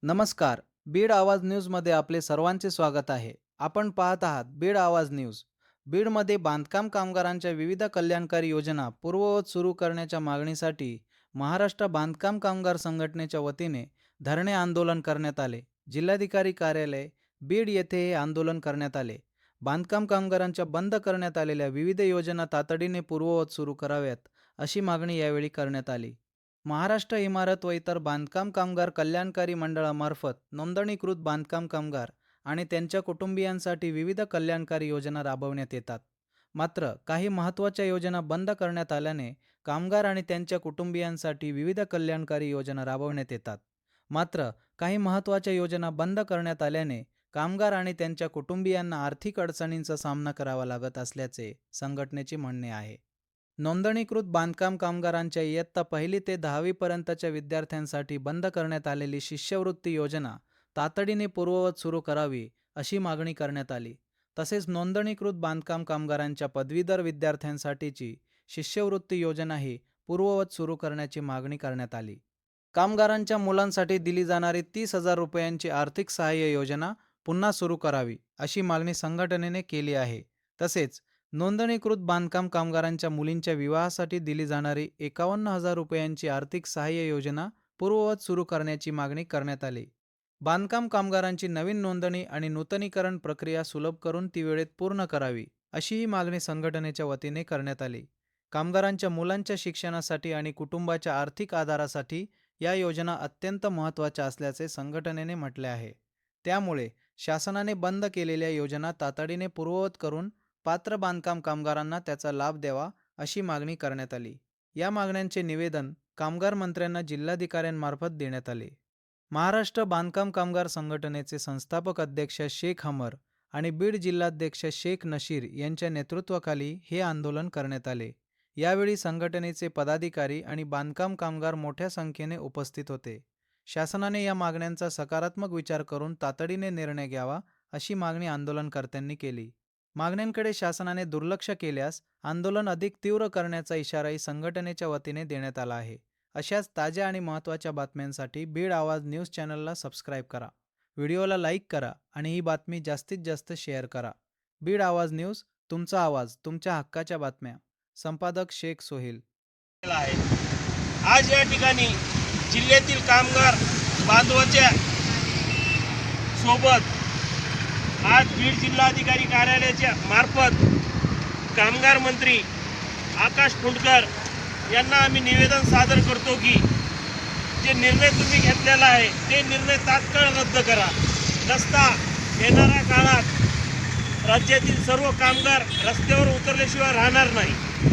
नमस्कार. बीड आवाज न्यूजमध्ये आपले सर्वांचे स्वागत आहे. आपण पाहत आहात बीड आवाज न्यूज. बीडमध्ये बांधकाम कामगारांच्या विविध कल्याणकारी योजना पूर्ववत सुरू करण्याच्या मागणीसाठी महाराष्ट्र बांधकाम कामगार संघटनेच्या वतीने धरणे आंदोलन करण्यात आले. जिल्हाधिकारी कार्यालय बीड येथे हे आंदोलन करण्यात आले. बांधकाम कामगारांच्या बंद करण्यात आलेल्या विविध योजना तातडीने पूर्ववत सुरू कराव्यात अशी मागणी यावेळी करण्यात आली. महाराष्ट्र इमारत व इतर बांधकाम कामगार कल्याणकारी मंडळामार्फत नोंदणीकृत बांधकाम कामगार आणि त्यांच्या कुटुंबियांसाठी विविध कल्याणकारी योजना राबवण्यात येतात. मात्र काही महत्त्वाच्या योजना बंद करण्यात आल्याने कामगार आणि त्यांच्या कुटुंबियांसाठी विविध कल्याणकारी योजना राबवण्यात येतात. मात्र काही महत्त्वाच्या योजना बंद करण्यात आल्याने कामगार आणि त्यांच्या कुटुंबियांना आर्थिक अडचणींचा सामना करावा लागत असल्याचे संघटनेचे म्हणणे आहे. नोंदणीकृत बांधकाम कामगारांच्या इयत्ता 1ली ते 10वी पर्यंतच्या विद्यार्थ्यांसाठी बंद करण्यात आलेली शिष्यवृत्ती योजना तातडीने पूर्ववत सुरू करावी अशी मागणी करण्यात आली. तसेच नोंदणीकृत बांधकाम कामगारांच्या पदवीधर विद्यार्थ्यांसाठीची शिष्यवृत्ती योजनाही पूर्ववत सुरू करण्याची मागणी करण्यात आली. कामगारांच्या मुलांसाठी दिली जाणारी 30,000 रुपयांची आर्थिक सहाय्य योजना पुन्हा सुरू करावी अशी मागणी संघटनेने केली आहे. तसेच नोंदणीकृत बांधकाम कामगारांच्या मुलींच्या विवाहासाठी दिली जाणारी 51,000 रुपयांची आर्थिक सहाय्य योजना पूर्ववत सुरू करण्याची मागणी करण्यात आली. बांधकाम कामगारांची नवीन नोंदणी आणि नूतनीकरण प्रक्रिया सुलभ करून ती वेळेत पूर्ण करावी अशीही मागणी संघटनेच्या वतीने करण्यात आली. कामगारांच्या मुलांच्या शिक्षणासाठी आणि कुटुंबाच्या आर्थिक आधारासाठी या योजना अत्यंत महत्त्वाच्या असल्याचे संघटनेने म्हटले आहे. त्यामुळे शासनाने बंद केलेल्या योजना तातडीने पूर्ववत करून पात्र बांधकाम कामगारांना त्याचा लाभ द्यावा अशी मागणी करण्यात आली. या मागण्यांचे निवेदन कामगार मंत्र्यांना जिल्हाधिकाऱ्यांमार्फत देण्यात आले. महाराष्ट्र बांधकाम कामगार संघटनेचे संस्थापक अध्यक्ष शेख हमर आणि बीड जिल्हाध्यक्ष शेख नशीर यांच्या नेतृत्वाखाली हे आंदोलन करण्यात आले. यावेळी संघटनेचे पदाधिकारी आणि बांधकाम कामगार मोठ्या संख्येने उपस्थित होते. शासनाने या मागण्यांचा सकारात्मक विचार करून तातडीने निर्णय घ्यावा अशी मागणी आंदोलनकर्त्यांनी केली. मागण्यांकडे शासनाने दुर्लक्ष केल्यास आंदोलन अधिक तीव्र करण्याचा इशाराही संघटनेच्या वतीने देण्यात आला आहे. अशाच ताज्या आणि महत्त्वाच्या बातम्यांसाठी बीड आवाज न्यूज चॅनलला सबस्क्राईब करा, व्हिडिओला लाईक करा आणि ही बातमी जास्तीत जास्त शेअर करा. बीड आवाज न्यूज, तुमचा आवाज, तुमच्या हक्काच्या बातम्या. संपादक शेख सोहेल. आज या ठिकाणी जिल्ह्यातील कामगार बांधवाच्या सोबत आज बीड जिल्हाधिकारी कार्यालयाच्या मार्फत कामगार मंत्री आकाश फुंडकर यांना आम्ही निवेदन सादर करतो की जे निर्णय तुम्ही घेतलेला आहे ते निर्णय तात्काळ रद्द करा. नसता येणाऱ्या काळात राज्यातील सर्व कामगार रस्त्यावर उतरल्याशिवाय राहणार नाही.